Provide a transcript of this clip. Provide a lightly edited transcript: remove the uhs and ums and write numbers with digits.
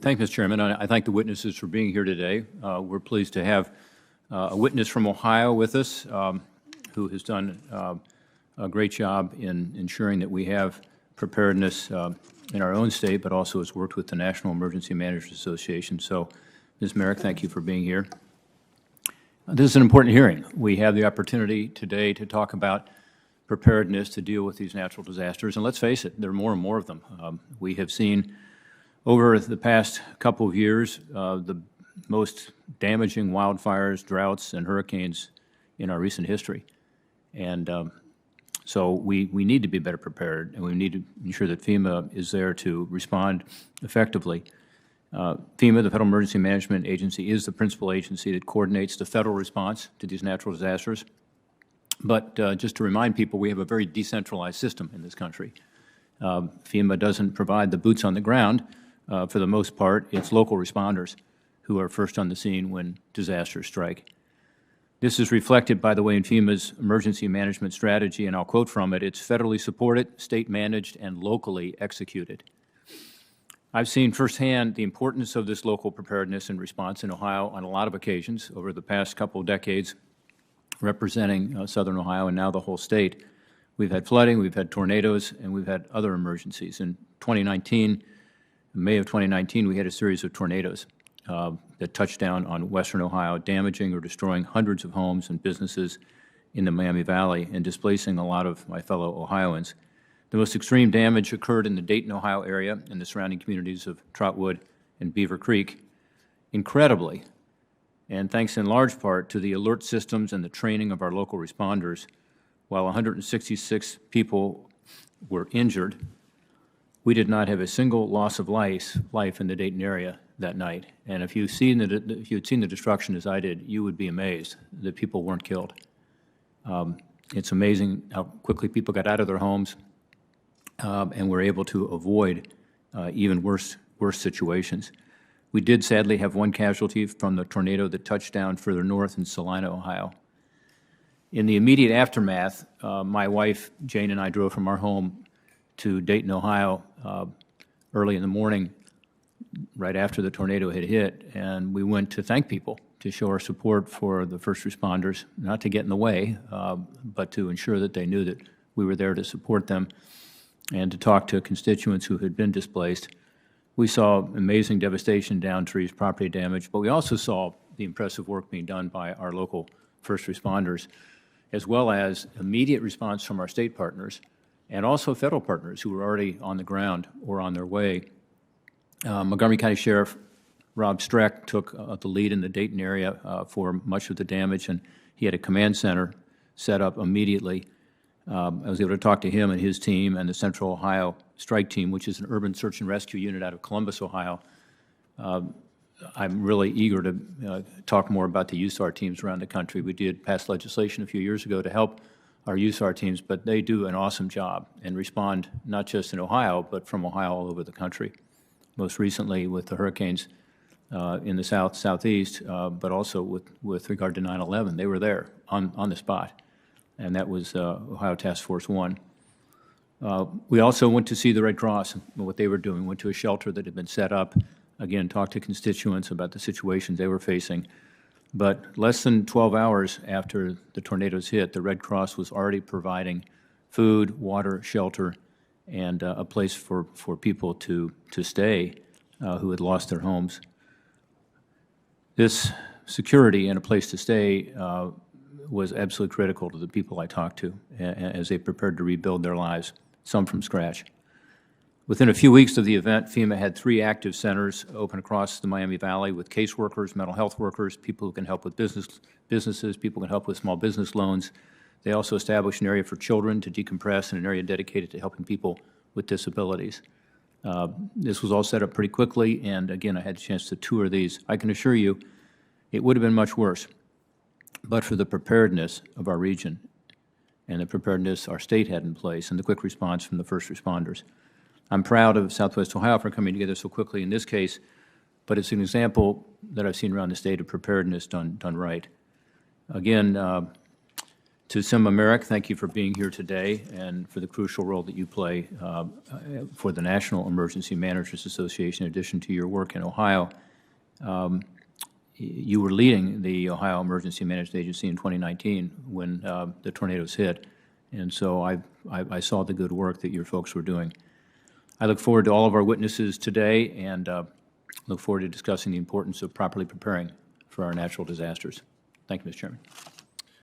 Thank you, Mr. Chairman. I thank the witnesses for being here today. We're pleased to have a witness from Ohio with us who has done a great job in ensuring that we have preparedness in our own state, but also has worked with the National Emergency Managers Association. So, Ms. Merrick, thank you for being here. This is an important hearing. We have the opportunity today to talk about preparedness to deal with these natural disasters. And let's face it, there are more and more of them. We have seen over the past couple of years the most damaging wildfires, droughts, and hurricanes in our recent history. And so we need to be better prepared, and we need to ensure that FEMA is there to respond effectively. FEMA, the Federal Emergency Management Agency, is the principal agency that coordinates the federal response to these natural disasters. But just to remind people, we have a very decentralized system in this country. FEMA doesn't provide the boots on the ground. For the most part, it's local responders who are first on the scene when disasters strike. This is reflected, by the way, in FEMA's emergency management strategy, and I'll quote from it: "It's federally supported, state-managed, and locally executed." I've seen firsthand the importance of this local preparedness and response in Ohio on a lot of occasions over the past couple of decades, representing southern Ohio and now the whole state. We've had flooding, we've had tornadoes, and we've had other emergencies. In 2019, in May of 2019, we had a series of tornadoes that touched down on western Ohio, damaging or destroying hundreds of homes and businesses in the Miami Valley and displacing a lot of my fellow Ohioans. The most extreme damage occurred in the Dayton, Ohio area and the surrounding communities of Trotwood and Beaver Creek. Incredibly, and thanks in large part to the alert systems and the training of our local responders, while 166 people were injured, we did not have a single loss of life in the Dayton area that night. And if you'd seen the destruction as I did, you would be amazed that people weren't killed. It's amazing how quickly people got out of their homes and were able to avoid even worse situations. We did sadly have one casualty from the tornado that touched down further north in Salina, Ohio. In the immediate aftermath, my wife, Jane, and I drove from our home to Dayton, Ohio early in the morning, right after the tornado had hit, and we went to thank people, to show our support for the first responders, not to get in the way, but to ensure that they knew that we were there to support them, and to talk to constituents who had been displaced. We saw amazing devastation, downed trees, property damage, but we also saw the impressive work being done by our local first responders, as well as immediate response from our state partners and also federal partners who were already on the ground or on their way. Montgomery County Sheriff Rob Streck took the lead in the Dayton area for much of the damage, and he had a command center set up immediately. I was able to talk to him and his team and the Central Ohio Strike Team, which is an urban search and rescue unit out of Columbus, Ohio. I'm really eager to talk more about the USAR teams around the country. We did pass legislation a few years ago to help our USAR teams, but they do an awesome job and respond not just in Ohio, but from Ohio all over the country. Most recently with the hurricanes in the southeast, but also with regard to 9/11. They were there on the spot, and that was Ohio Task Force 1. We also went to see the Red Cross and what they were doing, went to a shelter that had been set up, again, talked to constituents about the situations they were facing. But less than 12 hours after the tornadoes hit, the Red Cross was already providing food, water, shelter, and a place for people to stay who had lost their homes. This security and a place to stay was absolutely critical to the people I talked to as they prepared to rebuild their lives, some from scratch. Within a few weeks of the event, FEMA had 3 active centers open across the Miami Valley with caseworkers, mental health workers, people who can help with businesses, people who can help with small business loans. They also established an area for children to decompress and an area dedicated to helping people with disabilities. This was all set up pretty quickly, and again, I had a chance to tour these. I can assure you it would have been much worse, but for the preparedness of our region and the preparedness our state had in place and the quick response from the first responders. I'm proud of Southwest Ohio for coming together so quickly in this case, but it's an example that I've seen around the state of preparedness done right. Again, To Sima Merrick, thank you for being here today and for the crucial role that you play for the National Emergency Managers Association, in addition to your work in Ohio. You were leading the Ohio Emergency Management Agency in 2019 when the tornadoes hit, and so I saw the good work that your folks were doing. I look forward to all of our witnesses today and look forward to discussing the importance of properly preparing for our natural disasters. Thank you, Mr. Chairman.